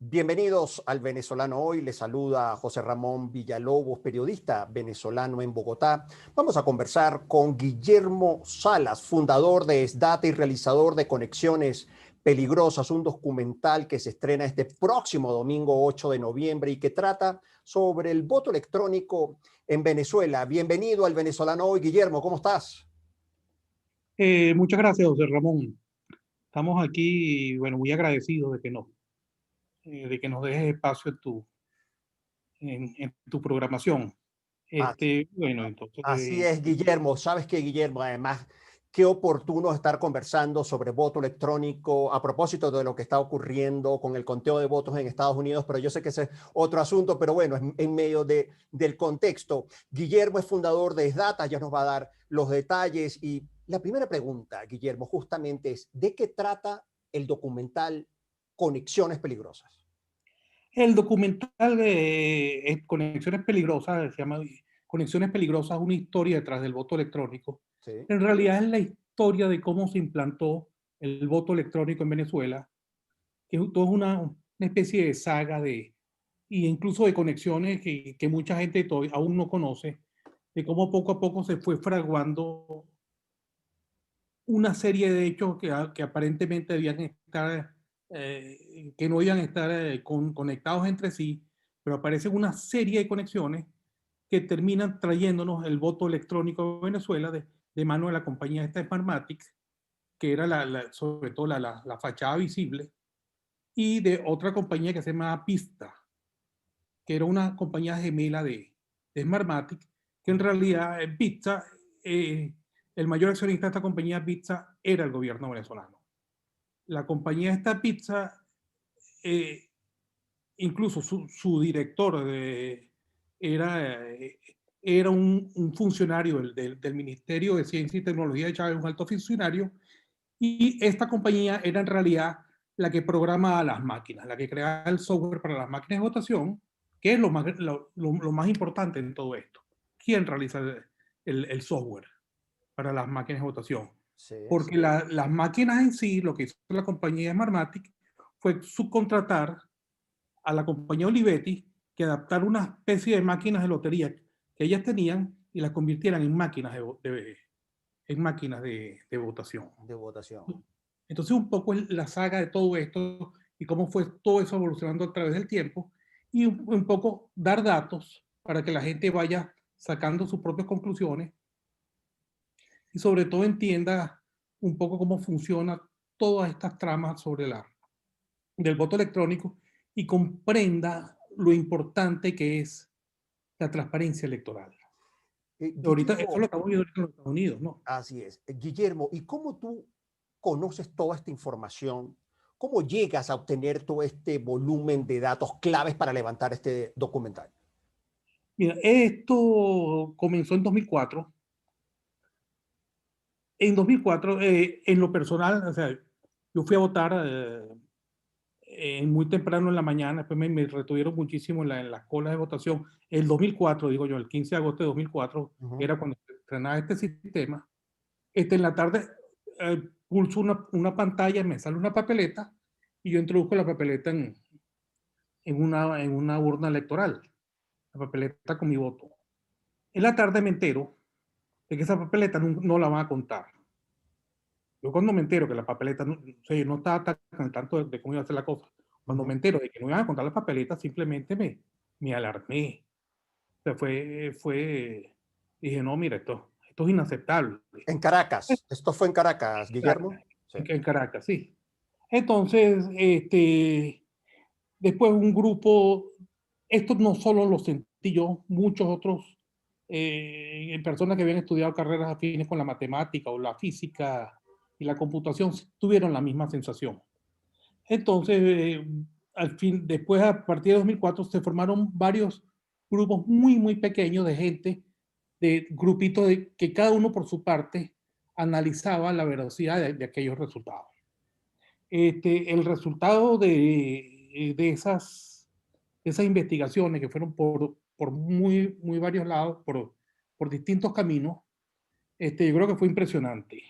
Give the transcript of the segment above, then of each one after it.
Bienvenidos al Venezolano Hoy. Les saluda José Ramón Villalobos, periodista venezolano en Bogotá. Vamos a conversar con Guillermo Salas, fundador de SDATA y realizador de Conexiones Peligrosas, un documental que se estrena este próximo domingo 8 de noviembre y que trata sobre el voto electrónico en Venezuela. Bienvenido al Venezolano Hoy, Guillermo, ¿cómo estás? Muchas gracias, José Ramón. Estamos aquí y bueno, muy agradecidos de que nos dejes espacio en tu programación. Bueno, entonces, Así es, Guillermo. Sabes que, Guillermo, además, qué oportuno estar conversando sobre voto electrónico a propósito de lo que está ocurriendo con el conteo de votos en Estados Unidos, pero yo sé que ese es otro asunto, pero bueno, en medio del contexto. Guillermo es fundador de SDATA, ya nos va a dar los detalles. Y la primera pregunta, Guillermo, justamente es, ¿de qué trata el documental Conexiones Peligrosas? el documental de Conexiones Peligrosas, se llama Conexiones Peligrosas, una historia detrás del voto electrónico. Sí. En realidad es la historia de cómo se implantó el voto electrónico en Venezuela, que es toda una especie de saga y incluso de conexiones que mucha gente todavía aún no conoce, de cómo poco a poco se fue fraguando una serie de hechos que aparentemente debían estar, que no iban a estar conectados entre sí, pero aparecen una serie de conexiones que terminan trayéndonos el voto electrónico de Venezuela de mano de la compañía esta Smartmatic, que era sobre todo la fachada visible, y de otra compañía que se llama Pista, que era una compañía gemela de Smartmatic, que en realidad Pista, el mayor accionista de esta compañía Pizza era el gobierno venezolano. La compañía esta Pizza, eh, incluso su director era, era un funcionario del Ministerio de Ciencia y Tecnología de Chávez, un alto funcionario, y esta compañía era en realidad la que programa las máquinas, la que crea el software para las máquinas de votación, que es lo más importante en todo esto. ¿Quién realiza el software para las máquinas de votación? Sí, Porque las máquinas en sí, lo que hizo la compañía Smartmatic fue subcontratar a la compañía Olivetti que adaptara una especie de máquinas de lotería que ellas tenían y las convirtieran en máquinas en máquinas de votación. de votación. Entonces, un poco es la saga de todo esto y cómo fue todo eso evolucionando a través del tiempo y un poco dar datos para que la gente vaya sacando sus propias conclusiones y sobre todo entienda un poco cómo funciona todas estas tramas del voto electrónico y comprenda lo importante que es la transparencia electoral. Ahorita, eso lo Guillermo, estamos viendo ahorita en los Estados Unidos, ¿no? así es. Guillermo, ¿y cómo tú conoces toda esta información? ¿Cómo llegas a obtener todo este volumen de datos claves para levantar este documental? Mira, esto comenzó en 2004. En 2004, en lo personal, o sea, yo fui a votar muy temprano en la mañana, después me retuvieron muchísimo en las colas de votación. El 2004, digo yo, el 15 de agosto de 2004, Ujú. era cuando se estrenaba este sistema. En la tarde pulso una pantalla, me sale una papeleta y yo introduzco la papeleta en una urna electoral, la papeleta con mi voto. En la tarde me entero de que esa papeleta no la van a contar. Yo cuando me entero que la papeleta, no, o sea, yo no estaba tan al tanto de cómo iba a ser la cosa. Cuando me Ujú. entero de que no iban a contar las papeletas, simplemente me alarmé. O sea, dije, no, mira, esto es inaceptable. En Caracas. Esto fue en Caracas, Guillermo. Sí. En Caracas, sí. Entonces, después un grupo, esto no solo lo sentí yo, muchos otros personas que habían estudiado carreras afines con la matemática o la física y la computación tuvieron la misma sensación. Entonces, al fin, después a partir de 2004 se formaron varios grupos muy pequeños de gente, de grupitos que cada uno por su parte analizaba la veracidad de aquellos resultados. El resultado de esas investigaciones que fueron por muy varios lados, por distintos caminos, yo creo que fue impresionante.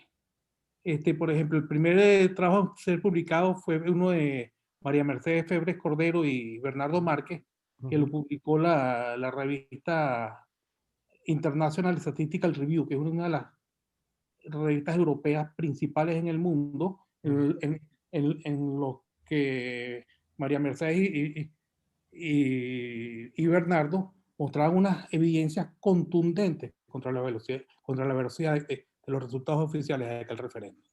Por ejemplo, el primer trabajo a ser publicado fue uno de María Mercedes Febres Cordero y Bernardo Márquez, que lo publicó la revista International Statistical Review, que es una de las revistas europeas principales en el mundo, en los que María Mercedes y Bernardo mostraban unas evidencias contundentes contra la veracidad de los resultados oficiales de aquel referéndum.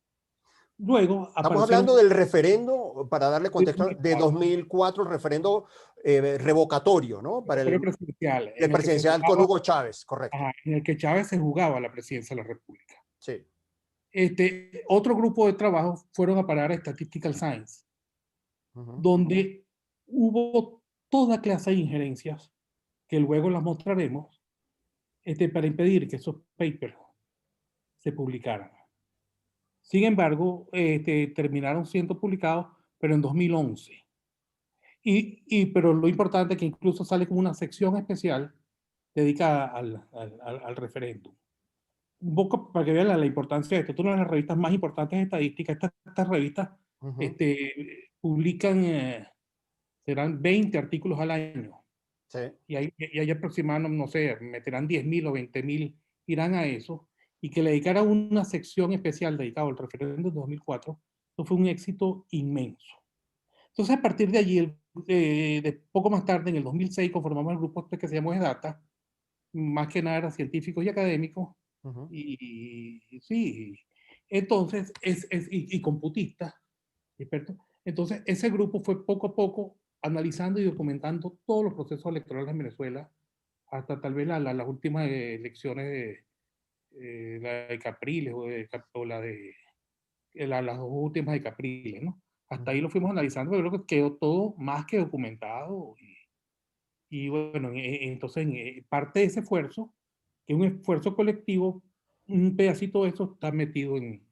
Luego Estamos aparecieron... hablando del referendo, para darle contexto, de 2004, el referendo revocatorio, ¿no? Para el presidencial, presidencial con Hugo Chávez, correcto. en el que Chávez se jugaba la presidencia de la República. Sí. Otro grupo de trabajo fueron a parar a Statistical Science, donde hubo toda clase de injerencias, que luego las mostraremos, para impedir que esos papers se publicaran. Sin embargo, terminaron siendo publicados, pero en 2011. Pero lo importante es que incluso sale como una sección especial dedicada al referéndum. Un poco para que vean la importancia de esto. Es una de las revistas más importantes de estadística. Estas revistas publican, serán 20 artículos al año. Sí. Y hay aproximadamente, no sé, meterán 10.000 o 20.000, irán a eso. Y que le dedicaran una sección especial dedicada al referéndum de 2004, eso fue un éxito inmenso. Entonces, a partir de allí, de poco más tarde, en el 2006, conformamos el grupo que se llamó EDATA, más que nada eran científicos y académicos, y sí, entonces, y computistas, expertos. Entonces, ese grupo fue poco a poco analizando y documentando todos los procesos electorales en Venezuela, hasta tal vez las últimas elecciones, la de Capriles o las dos últimas de Capriles, ¿no? Hasta ahí lo fuimos analizando, pero creo que quedó todo más que documentado. Y bueno, entonces parte de ese esfuerzo, que es un esfuerzo colectivo, un pedacito de eso está metido en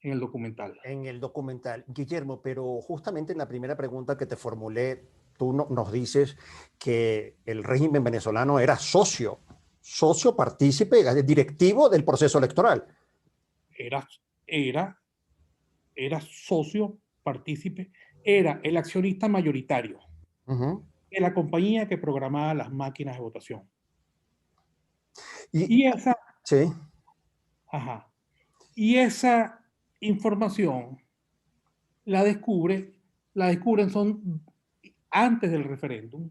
el documental. En el documental, Guillermo, pero justamente en la primera pregunta que te formulé, tú nos dices que el régimen venezolano era socio partícipe, directivo del proceso electoral. Era socio, partícipe, era el accionista mayoritario de la compañía que programaba las máquinas de votación. Y esa información la descubren antes del referéndum.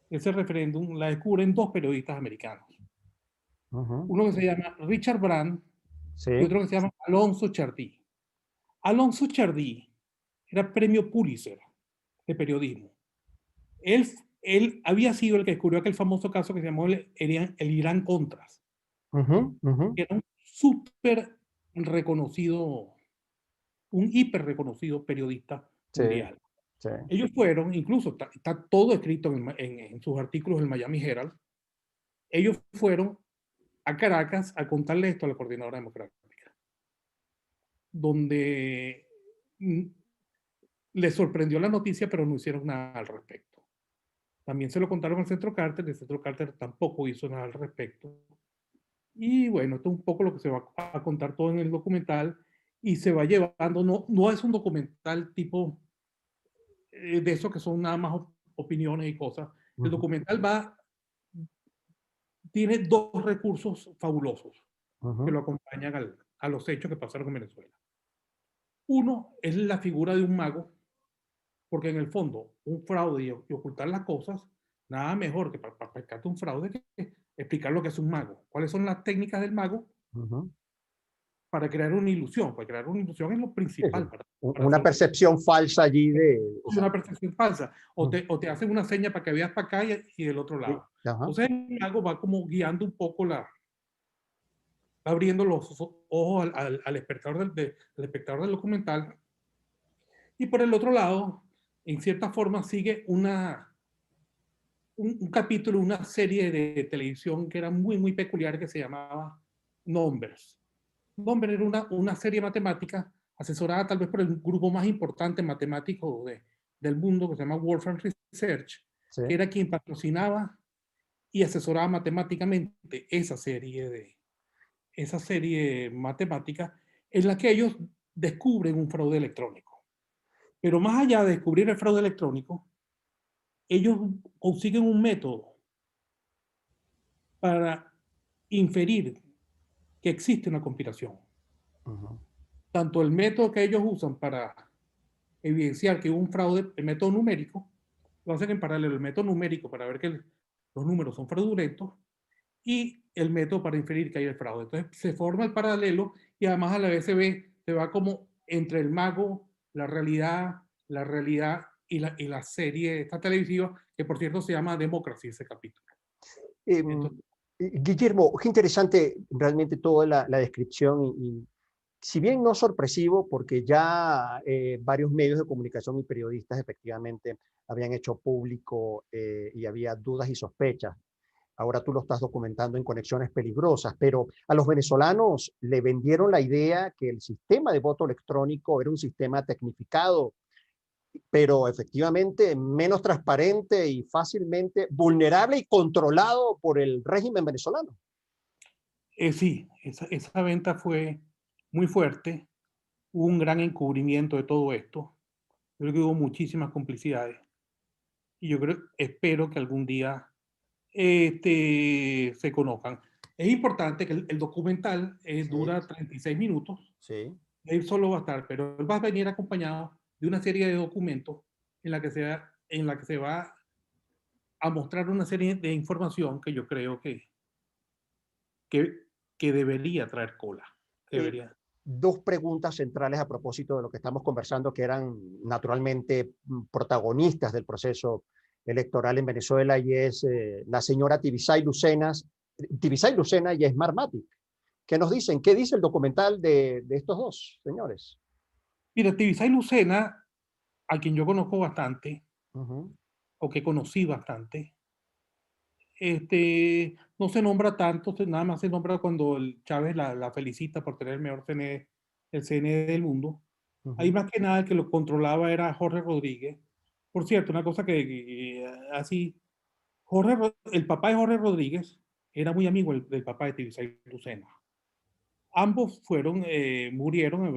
Ese referéndum la descubren dos periodistas americanos. Uno que se llama Richard Brand y otro que se llama Alonso Chardí. Alonso Chardí era premio Pulitzer de periodismo. Él había sido el que descubrió aquel famoso caso que se llamó el Irán Contras. Que era un súper reconocido, un hiper reconocido periodista mundial. Ellos fueron, incluso está todo escrito en sus artículos del Miami Herald, ellos fueron a Caracas a contarle esto a la Coordinadora Democrática, donde les sorprendió la noticia, pero no hicieron nada al respecto. También se lo contaron al Centro Carter, el Centro Carter tampoco hizo nada al respecto. Y bueno, esto es un poco lo que se va a contar todo en el documental, y se va llevando, no es un documental tipo de eso que son nada más opiniones y cosas. El documental tiene dos recursos fabulosos que lo acompañan a los hechos que pasaron en Venezuela. Uno es la figura de un mago, porque en el fondo un fraude y ocultar las cosas, nada mejor que para pescarte un fraude que explicar lo que es un mago. ¿Cuáles son las técnicas del mago? Para crear una ilusión. Para crear una ilusión es lo principal. Una percepción falsa allí de... Una percepción falsa. O te hacen una seña para que veas para acá y del otro lado. Entonces el mago va como guiando un poco abriendo los ojos al espectador del documental. Y por el otro lado, en cierta forma sigue un capítulo, una serie de televisión que era muy, muy peculiar, que se llamaba Numbers. Numbers era una serie matemática asesorada tal vez por el grupo más importante matemático del mundo, que se llama Wolfram Research, que era quien patrocinaba y asesoraba matemáticamente esa serie matemática, en la que ellos descubren un fraude electrónico. Pero más allá de descubrir el fraude electrónico, ellos consiguen un método para inferir que existe una conspiración. Ujú. Tanto el método que ellos usan para evidenciar que hubo un fraude, el método numérico, lo hacen en paralelo, el método numérico para ver que los números son fraudulentos y el método para inferir que hay el fraude. Entonces se forma el paralelo y además a la vez se va como entre el mago, la realidad y la serie esta televisiva, que por cierto se llama Democracy ese capítulo. Em, Entonces, Guillermo, qué interesante realmente toda la descripción y si bien no sorpresivo, porque ya varios medios de comunicación y periodistas efectivamente habían hecho público y había dudas y sospechas. Ahora tú lo estás documentando en Conexiones Peligrosas, pero a los venezolanos le vendieron la idea que el sistema de voto electrónico era un sistema tecnificado, pero efectivamente menos transparente y fácilmente vulnerable y controlado por el régimen venezolano. sí, esa venta fue muy fuerte, hubo un gran encubrimiento de todo esto, yo creo que hubo muchísimas complicidades y yo espero que algún día se conozcan. Es importante que el documental Sí, dura 36 minutos, sí. él solo va a estar, pero él va a venir acompañado de una serie de documentos en la que se va a mostrar una serie de información que yo creo que, que debería traer cola. Eh, Debería. Dos preguntas centrales a propósito de lo que estamos conversando, que eran naturalmente protagonistas del proceso electoral en Venezuela, y es la señora Tibisay Lucena y Smartmatic. ¿Qué nos dicen? ¿Qué dice el documental de estos dos señores? Mira, Tibisay Lucena, a quien yo conozco bastante, Ujú, o que conocí bastante, no se nombra tanto, nada más se nombra cuando el Chávez la felicita por tener el mejor CNE, el CNE del mundo. Ahí ujú, más que nada el que lo controlaba era Jorge Rodríguez. Por cierto, una cosa así, el papá de Jorge Rodríguez era muy amigo del papá de Tibisay Lucena. Ambos murieron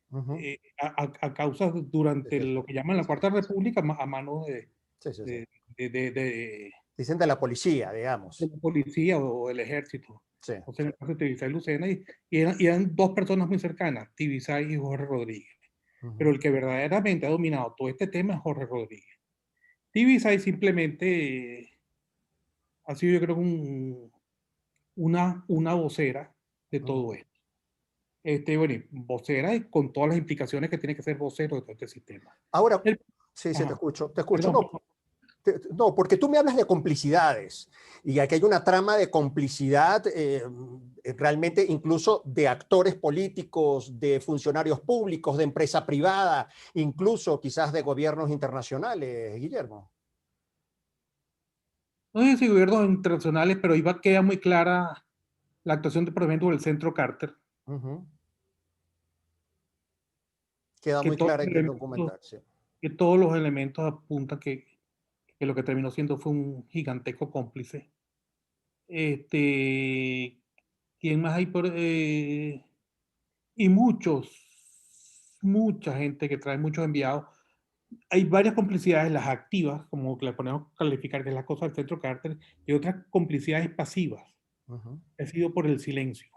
ujú. a causa Sí, durante sí, sí. lo que llaman la Sí, Cuarta República a mano sí, sí, sí. de, de, de, de, Dicen de la policía, de digamos. la policía o el ejército. Sí, O sea, sí. en el caso de Tibisay Lucena, y eran dos personas muy cercanas, Tibisay y Jorge Rodríguez. Pero Ujú. el que verdaderamente ha dominado todo este tema es Jorge Rodríguez. Tibisay simplemente ha sido, yo creo, una vocera de todo Ujú. esto. Bueno, vocera y con todas las implicaciones que tiene que ser vocero de todo este sistema. Ahora, El, sí, sí, te ajá, escucho, te escucho. perdón, No, no, porque tú me hablas de complicidades y aquí hay una trama de complicidad realmente incluso de actores políticos, de funcionarios públicos, de empresa privada, incluso quizás de gobiernos internacionales, Guillermo. no sé si gobiernos internacionales, pero queda muy clara la actuación de, por ejemplo, del Centro Carter, Ujú. Queda que muy todos clara los en el elementos, documental, sí. que todos los elementos apuntan que lo que terminó siendo fue un gigantesco cómplice. Este, ¿Quién más hay y mucha gente que trae muchos enviados. Hay varias complicidades, las activas, como que le ponemos a calificar, que es la cosa del Centro Carter, y otras complicidades pasivas, Ujú, que ha sido por el silencio.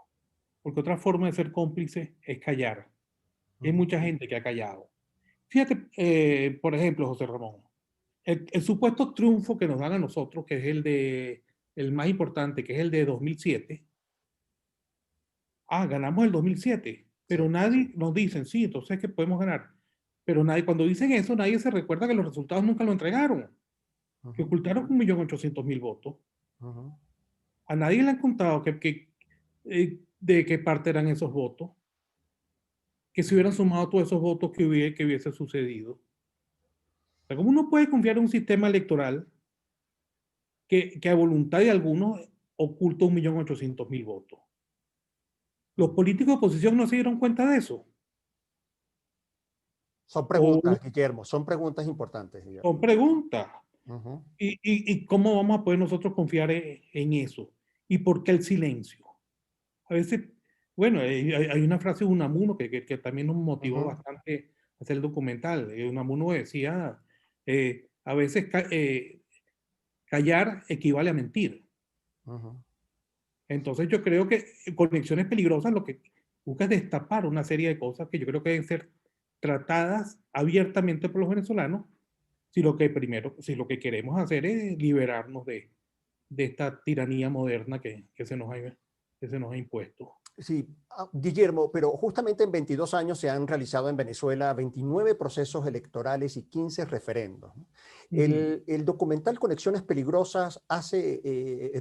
Porque otra forma de ser cómplice es callar. Hay ujú. mucha gente que ha callado. Fíjate, por ejemplo, José Ramón, el supuesto triunfo que nos dan a nosotros, que es el más importante, que es el de 2007. Ganamos el 2007, Sí. pero nadie nos dice, sí, entonces que podemos ganar. Pero nadie, cuando dicen eso, nadie se recuerda que los resultados nunca lo entregaron, que Ujú, ocultaron 1.800.000 votos. ujú. A nadie le han contado de qué parte eran esos votos, que se hubieran sumado todos esos votos que hubiese sucedido. O sea, ¿cómo uno puede confiar en un sistema electoral que a voluntad de algunos oculta 1.800.000 votos? Los Ujú. políticos de oposición no se dieron cuenta de eso. Son O preguntas, Guillermo, son preguntas importantes, Guillermo. son preguntas. Ujú. ¿Y cómo vamos a poder nosotros confiar en eso? ¿Y por qué el silencio? A veces, bueno, hay una frase de Unamuno que también nos motivó Ujú. bastante hacer el documental. Unamuno decía, a veces callar equivale a mentir. Ujú. Entonces yo creo que Conexiones Peligrosas lo que busca es destapar una serie de cosas que yo creo que deben ser tratadas abiertamente por los venezolanos si lo que queremos hacer es liberarnos de esta tiranía moderna que se nos ha impuesto. Sí, Guillermo, pero justamente en 22 años se han realizado en Venezuela 29 procesos electorales y 15 referendos, ¿no? Ujú. El documental Conexiones Peligrosas hace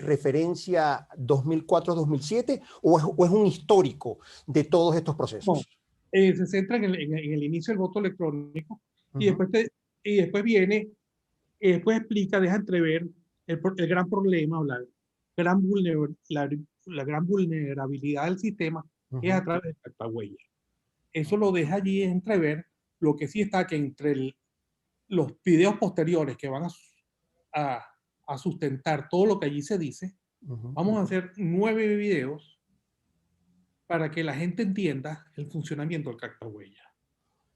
referencia 2004-2007 o es un histórico de todos estos No, procesos. se centra en el inicio del voto electrónico y Ujú, después viene, después explica, deja entrever el gran problema o gran la gran vulnerabilidad del sistema es a ujú, través de Cactahuella. Eso lo deja allí entrever. Lo que sí está que entre los videos posteriores que van a, a sustentar todo lo que allí se dice, ujú. vamos a hacer 9 videos para que la gente entienda el funcionamiento del Cactahuella.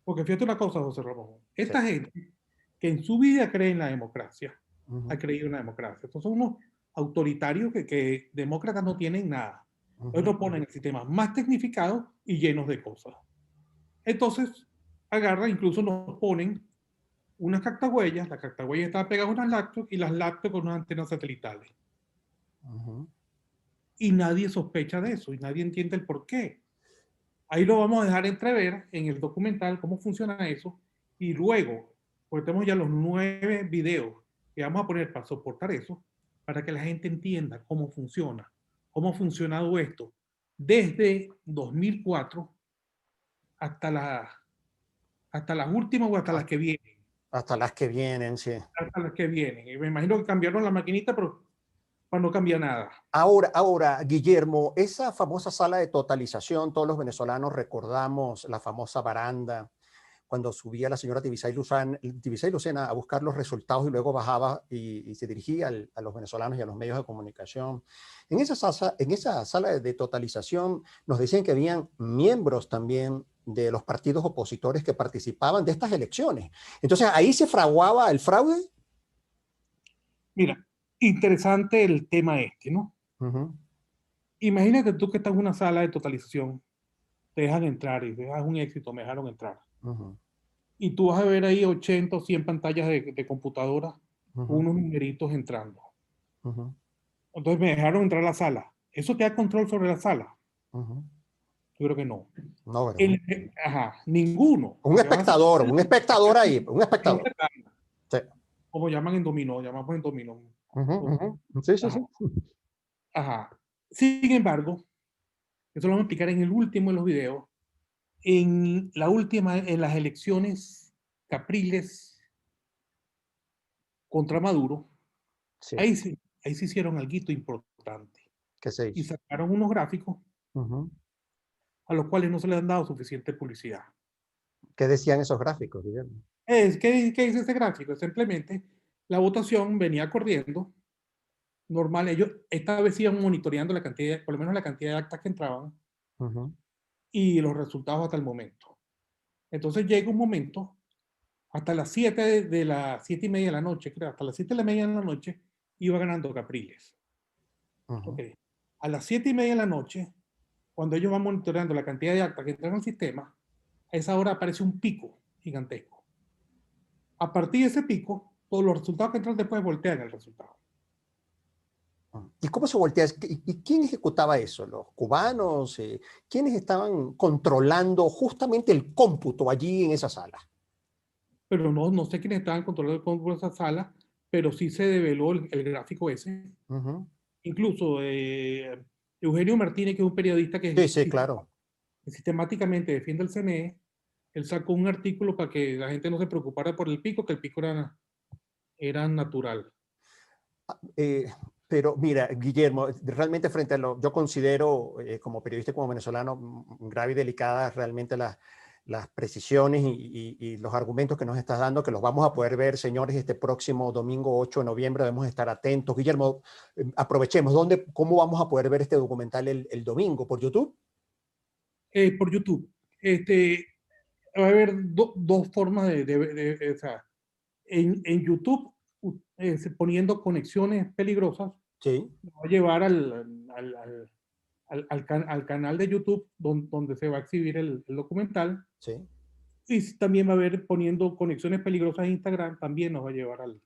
Porque fíjate una cosa, José Ramón, Sí. esta gente que en su vida cree en la democracia, ha Ujú, creído en la democracia. Estos son unos autoritarios que demócratas no tienen nada. ujú. Ellos ponen el sistema más tecnificado y llenos de cosas. Entonces, agarra, incluso nos ponen unas cactahuellas, la cactahuella estaba pegada a unas lácteos y las lácteos con unas antenas satelitales. Ujú. Y nadie sospecha de eso y nadie entiende el por qué. Ahí lo vamos a dejar entrever en el documental cómo funciona eso y luego, pues tenemos ya los 9 videos que vamos a poner para soportar eso, para que la gente entienda cómo ha funcionado esto desde 2004 hasta, hasta las últimas o hasta las Hasta, que vienen. hasta las que vienen, sí. Hasta las que vienen. Y me imagino que cambiaron la maquinita, pero pues no cambia nada. Ahora, Guillermo, esa famosa sala de totalización, todos los venezolanos recordamos la famosa baranda, cuando subía la señora Tibisay Lucena a buscar los resultados y luego bajaba y se dirigía a los venezolanos y a los medios de comunicación. En esa sala de totalización nos decían que habían miembros también de los partidos opositores que participaban de estas elecciones. Entonces, ahí se fraguaba el fraude. Mira, interesante el tema este, ¿no? Ujú, Imagínate tú que estás en una sala de totalización, te dejan entrar y te das un éxito, me dejaron entrar. ujú, Y tú vas a ver ahí 80 o 100 pantallas de computadora con ujú, unos numeritos entrando. ujú, Entonces me dejaron entrar a la sala. ¿Eso te da control sobre la sala? ujú. Yo creo que no. No, ¿verdad? Ajá, ninguno. Porque vas a hacer Un espectador ahí, un espectador. Sí. como llaman en dominó, llamamos en dominó. Ujú, ujú. Sí, sí, sí. Ajá, ajá. Sin embargo, eso lo vamos a explicar en el último de los videos. En la última, en las elecciones capriles contra Maduro, Sí. ahí sí hicieron algo importante ¿Qué se y hizo? sacaron unos gráficos Ujú. a los cuales no se les han dado suficiente publicidad. ¿Qué decían esos gráficos, Guillermo? ¿Qué dice este gráfico? Simplemente la votación venía corriendo normal. Ellos esta vez iban monitoreando la cantidad, por lo menos la cantidad de actas que entraban Ujú, y los resultados hasta el momento. Entonces llega un momento, hasta las 7 de las 7:30 de la noche, creo, hasta las 7:30 de la noche, iba ganando Capriles. ujú, Okay. A las 7:30 de la noche, cuando ellos van monitoreando la cantidad de actas que entran al sistema, a esa hora aparece un pico gigantesco. A partir de ese pico, todos los resultados que entran después voltean el resultado. ujú. ¿Y cómo se voltea? ¿Y quién ejecutaba eso? ¿Los cubanos? ¿Quiénes estaban controlando justamente el cómputo allí en esa sala? Pero no sé quiénes estaban controlando esa sala, pero sí se develó el gráfico ese. Ujú. Incluso Eugenio Martínez, que es un periodista Sí, sí, claro. que sistemáticamente defiende el CNE, él sacó un artículo para que la gente no se preocupara por el pico, que el pico era natural. Eh, pero mira, Guillermo, realmente frente a lo, yo considero como periodista y como venezolano grave y delicada realmente las precisiones y los argumentos que nos estás dando, que los vamos a poder ver, señores, este próximo domingo 8 de noviembre, debemos estar atentos. Guillermo, aprovechemos, ¿cómo vamos a poder ver este documental el domingo? ¿Por YouTube? Por YouTube. Este, va a haber dos formas o sea, en YouTube, poniendo conexiones peligrosas, Sí, va a llevar al canal de YouTube donde se va a exhibir el documental. sí. Y también va a haber poniendo conexiones peligrosas a Instagram, también nos va a llevar al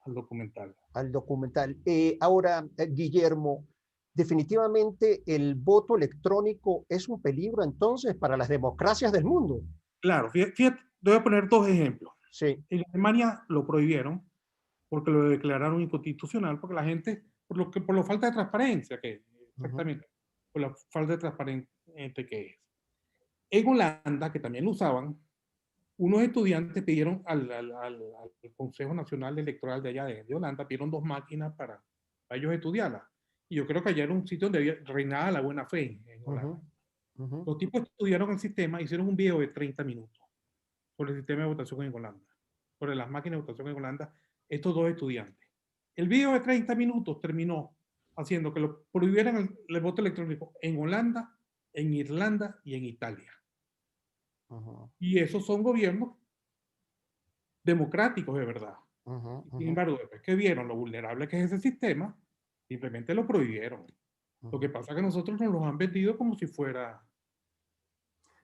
documental. Al documental. Ahora, Guillermo, definitivamente el voto electrónico es un peligro entonces para las democracias del mundo. Claro, fíjate, te voy a poner dos ejemplos. Sí. En Alemania lo prohibieron porque lo declararon inconstitucional, porque la gente, por la falta de transparencia, que Ujú, exactamente, por la falta de transparencia que es. En Holanda, que también lo usaban, unos estudiantes pidieron al Consejo Nacional Electoral de allá de Holanda, pidieron dos máquinas para ellos estudiarlas. Y yo creo que allá era un sitio donde reinaba la buena fe en ujú, Holanda. ujú, Los tipos estudiaron el sistema, hicieron un video de 30 minutos sobre el sistema de votación en Holanda, sobre las máquinas de votación en Holanda, estos dos estudiantes. El video de 30 minutos terminó haciendo que lo prohibieran el voto electrónico en Holanda, en Irlanda y en Italia. ujú, Y esos son gobiernos democráticos de verdad. ujú, Sin ujú, embargo, después que vieron lo vulnerable que es ese sistema, simplemente lo prohibieron. Lo que ujú. pasa es que nosotros nos los han vendido como si fuera...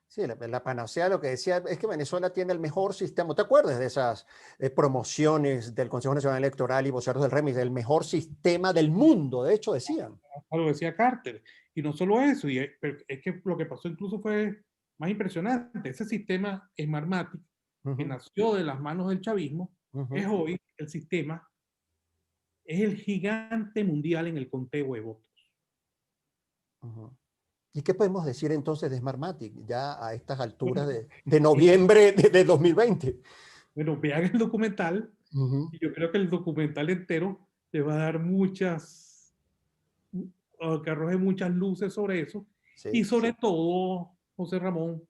Sí, la panacea lo que decía es que Venezuela tiene el mejor sistema. ¿Te acuerdas de esas promociones del Consejo Nacional Electoral y voceros del REMIS? El mejor sistema del mundo, de hecho, decían. Lo decía Carter. Y no solo eso, es que lo que pasó incluso fue más impresionante. Ese sistema Smartmatic, que Ujú, nació de las manos del chavismo, es ujú, hoy el sistema, es el gigante mundial en el conteo de votos. ujú. ¿Y qué podemos decir entonces de Smartmatic ya a estas Bueno, alturas de es que, noviembre de 2020? bueno, vean el documental Ujú. y yo creo que el documental entero te va a dar que arroje muchas luces sobre eso y Sí, sobre todo, José Ramón,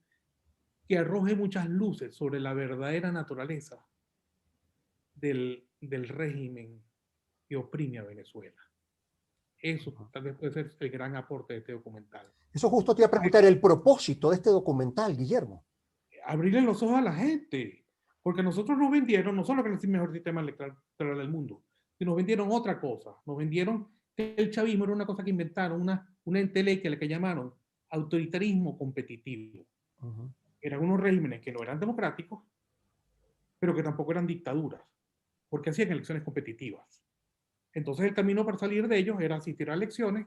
que arroje muchas luces sobre la verdadera naturaleza del régimen que oprime a Venezuela. Eso ujú. tal vez puede ser el gran aporte de este documental. Eso justo te iba a preguntar el propósito de este documental, Guillermo. Abrirle los ojos a la gente, porque nosotros nos vendieron, no solo que es el mejor sistema electoral del mundo, sino nos vendieron otra cosa, nos vendieron que el chavismo era una cosa que inventaron, una entelequia, la que llamaron autoritarismo competitivo. Ujú, Eran unos regímenes que no eran democráticos, pero que tampoco eran dictaduras, porque hacían elecciones competitivas. Entonces el camino para salir de ellos era asistir a elecciones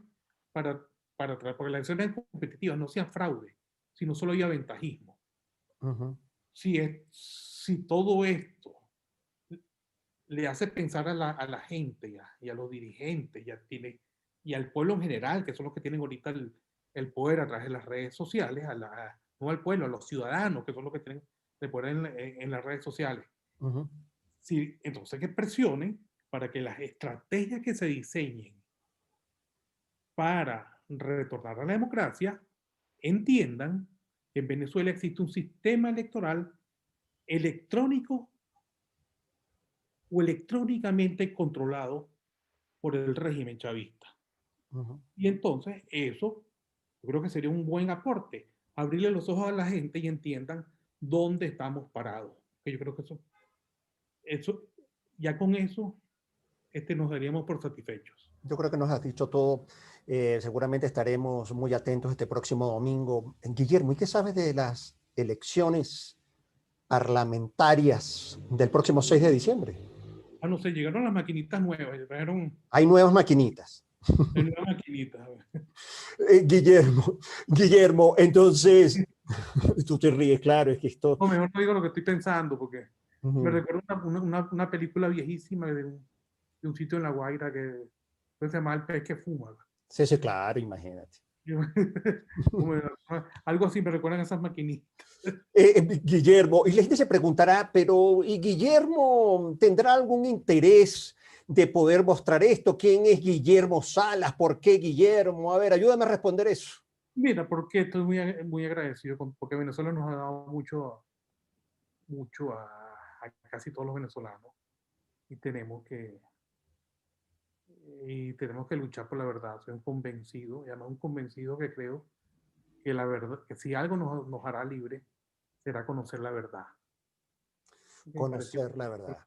para, porque las elecciones competitivas no hacían fraude, sino solo había ventajismo. ujú, Si todo esto le hace pensar a la gente y a los dirigentes y al pueblo en general, que son los que tienen ahorita el poder a través de las redes sociales, no al pueblo, a los ciudadanos, que son los que tienen el poder en las redes sociales. ujú, Sí, entonces que presionen para que las estrategias que se diseñen para retornar a la democracia entiendan que en Venezuela existe un sistema electoral electrónico o electrónicamente controlado por el régimen chavista. ujú. Y entonces eso yo creo que sería un buen aporte, abrirle los ojos a la gente y entiendan dónde estamos parados. Que yo creo que eso ya con eso nos daríamos por satisfechos. Yo creo que nos has dicho todo. Seguramente estaremos muy atentos este próximo domingo. Guillermo, ¿y qué sabes de las elecciones parlamentarias del próximo 6 de diciembre? Ah, no sé, llegaron las maquinitas nuevas, llegaron Hay nuevas maquinitas. las nuevas maquinitas. Guillermo, Guillermo, entonces, tú te ríes, claro, es que esto... No, mejor no digo lo que estoy pensando porque me Ujú. recuerda una película viejísima de un sitio en La Guaira que se llama El pez que fuma. Sí, sí, claro, imagínate. Yo- como, algo así me recuerdan esas maquinitas. Guillermo, y la gente se preguntará, pero ¿y Guillermo tendrá algún interés de poder mostrar esto? ¿Quién es Guillermo Salas? ¿Por qué Guillermo? A ver, ayúdame a responder eso. Mira, porque estoy muy agradecido porque Venezuela nos ha dado mucho a casi todos los venezolanos y tenemos que luchar por la verdad. Soy un convencido, y además un convencido que creo que la verdad, que si algo nos hará libre, será conocer la verdad. Me pareció Conocer la verdad.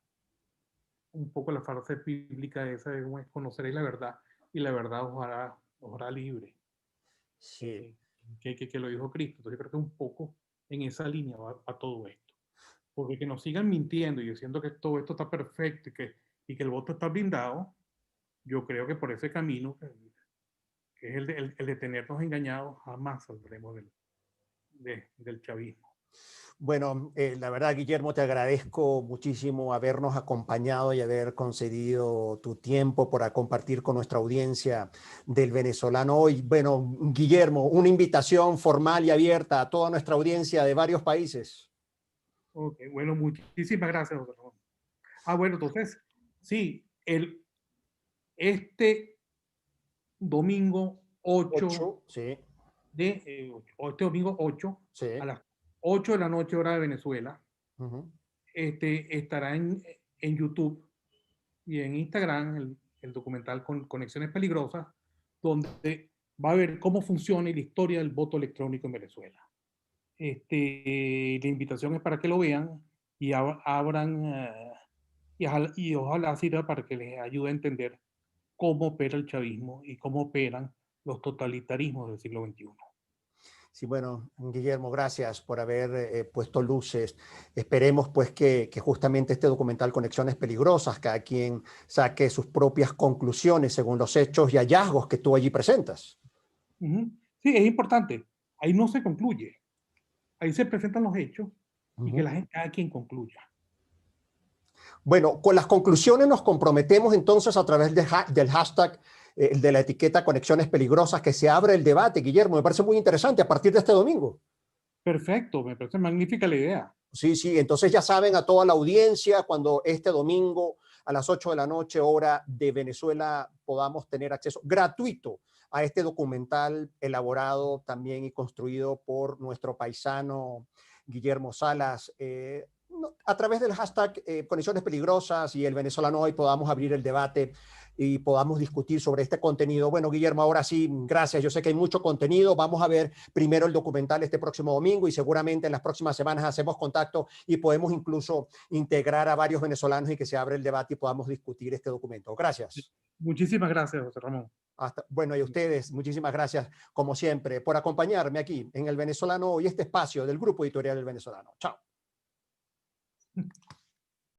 un poco la frase bíblica esa de conoceréis la verdad y la verdad os hará libre, Sí. que lo dijo Cristo. Entonces yo creo que un poco en esa línea va todo esto. Porque que nos sigan mintiendo y diciendo que todo esto está perfecto y que el voto está blindado, yo creo que por ese camino, que es el de tenernos engañados, jamás saldremos del chavismo. Bueno, la verdad, Guillermo, te agradezco muchísimo habernos acompañado y haber concedido tu tiempo para compartir con nuestra audiencia del venezolano hoy. Bueno, Guillermo, una invitación formal y abierta a toda nuestra audiencia de varios países. Ok, bueno, muchísimas gracias, doctor Ramón. Bueno, entonces, sí, este domingo 8 8, sí, este domingo 8 sí. a las 8 de la noche, hora de Venezuela, Ujú. estará en YouTube y en Instagram el documental con Conexiones Peligrosas, donde va a ver cómo funciona y la historia del voto electrónico en Venezuela. La invitación es para que lo vean y abran y ojalá sirva para que les ayude a entender cómo opera el chavismo y cómo operan los totalitarismos del siglo XXI. Sí, bueno, Guillermo, gracias por haber puesto luces. Esperemos pues que justamente este documental Conexiones Peligrosas, cada quien saque sus propias conclusiones según los hechos y hallazgos que tú allí presentas. Uh-huh. Sí, es importante. Ahí no se concluye. Ahí se presentan los hechos y que Ujú. la gente, cada quien concluya. Bueno, con las conclusiones nos comprometemos entonces a través del hashtag, de la etiqueta Conexiones Peligrosas, que se abre el debate, Guillermo. Me parece muy interesante a partir de este domingo. Perfecto, me parece magnífica la idea. Sí, sí, entonces ya saben a toda la audiencia, cuando este domingo a las 8 de la noche, hora de Venezuela, podamos tener acceso gratuito a este documental elaborado también y construido por nuestro paisano Guillermo Salas. A través del hashtag Conexiones Peligrosas y el venezolano hoy podamos abrir el debate y podamos discutir sobre este contenido. Bueno, Guillermo, ahora sí, gracias. Yo sé que hay mucho contenido. Vamos a ver primero el documental este próximo domingo y seguramente en las próximas semanas hacemos contacto y podemos incluso integrar a varios venezolanos y que se abra el debate y podamos discutir este documento. Gracias. Muchísimas gracias, José Ramón. Bueno, y a ustedes, muchísimas gracias, como siempre, por acompañarme aquí en El Venezolano y este espacio del Grupo Editorial El Venezolano. Chao.